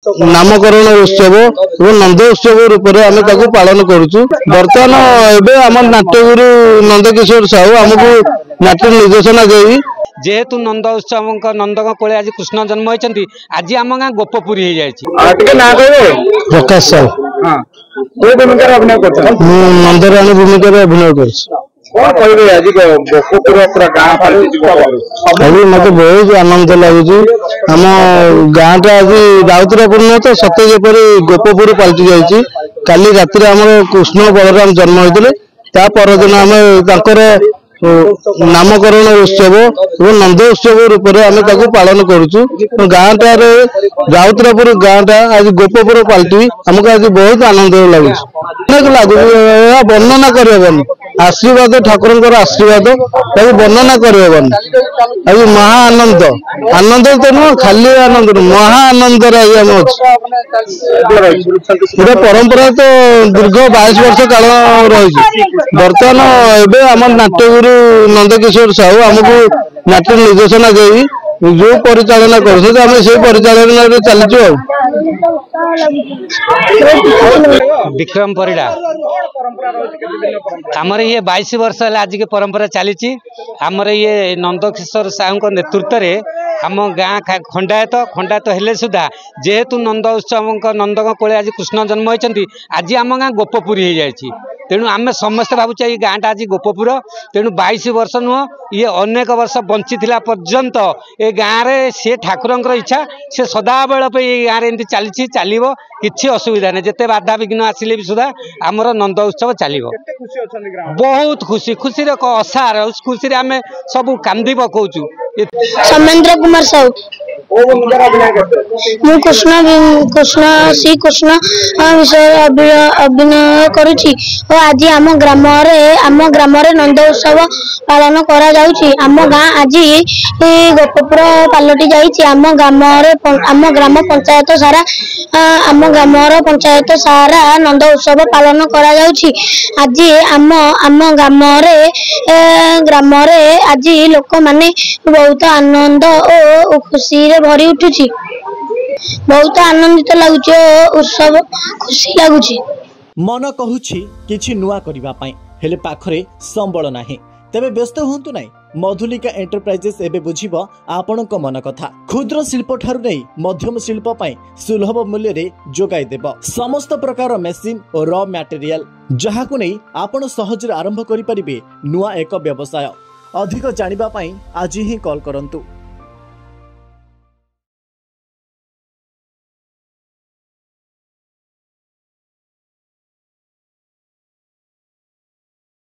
नामकरण उत्सव और नंद उत्सव रूप में आम पालन करुचु। बर्तमान एवं आम नाट्यगुरु नंदकिशोर साहू आमको नाट्य निर्देशना दे जेहेतु नंद उत्सव नंद कोले आज कृष्ण जन्म होती आज आम गाँ गोपपुरी हो जाए। प्रकाश साहू नंदराणी भूमिका अभिनय कर मत बहुत आनंद लगुच। आम गाँटा आज राउतरापुर नुह तो सत्य जपरी गोपपुर पलटि जाइए। काली राति आम कृष्ण बलराम जन्म होते परदिन आम नामकरण उत्सव और नंद उत्सव रूप में आम पालन करुचु। गाँटार राउतरापुर गाँटा आज गोपपुर पलटि आमको आज बहुत आनंद लगुच। वर्णना करहबनी आशीर्वाद ठाकुर आशीर्वाद वर्णना करहबनी। आज महा आनंद आनंद तो नुह खाली आनंद महा आनंद गोटे परंपरा तो दीर्घ 22 वर्ष काल रही। बर्तमान एवं आम नाट्यगुरु नंदकिशोर साहू आमको नाट्य निर्देशना दे जो परिचालना कर परिचालन चलचु। विक्रम परिडा आमर ये 22 वर्ष आज के परंपरा चली। आमर ये नंदकिशोर साहू नेतृत्व में आम गाँ खंडायत हेले सुधा जेहेतु नंद उत्सव नंद कोले आज कृष्ण जन्म होती आज आम गाँ गोपपुरी हो जाए। तेणु आम समस्त भावुचे ये गाँटा आज गोपपुर। तेणु 22 वर्ष नुह ये अनेक वर्ष बंची पर्यंत ये गाँव में सी ठाकुर इच्छा से सदाबेल पे ये गाँव में चली चलो किसी असुविधा नहीं। जिते बाधा विघ्न आसिले भी सुधा आमर नंद उत्सव चलो। बहुत खुशी खुशी असार उस खुशी आम सब कांदी पकाचु। समेंद्र कुमार साहू मु कृष्ण श्री कृष्ण विषय अभिनय करुछि। आज आम ग्राम नंद उत्सव पालन करा जाउछि। आम गाँ आज गोपपुर पलटि जाइछि। आम ग्राम पंचायत सारा नंद उत्सव पालन करा जाउछि। आज आम ग्राम आज लोक माने बहुत आनंद और खुशी रे भरी उठुछि। बहुत आनंदित लगुच उत्सव खुशी लगुच। मन कहूछि किछि नुआ करिबा पई हेले पाखरे संबल नाही। तेबे व्यस्त होंतु नाही। मधुलिका एंटरप्राइजेस एबे बुझिबो आपणक मन कथा। क्षुद्र शिल्प ठारू नै मध्यम शिल्प पई सुलभ मूल्य रे जोगाई देबो समस्त प्रकार मेसिन और रॉ मटेरियल जहाकु नै आपण सहज आरंभ करि परिबे नुआ एक व्यवसाय। अधिक जानिबा पई आज ही कॉल करंतु।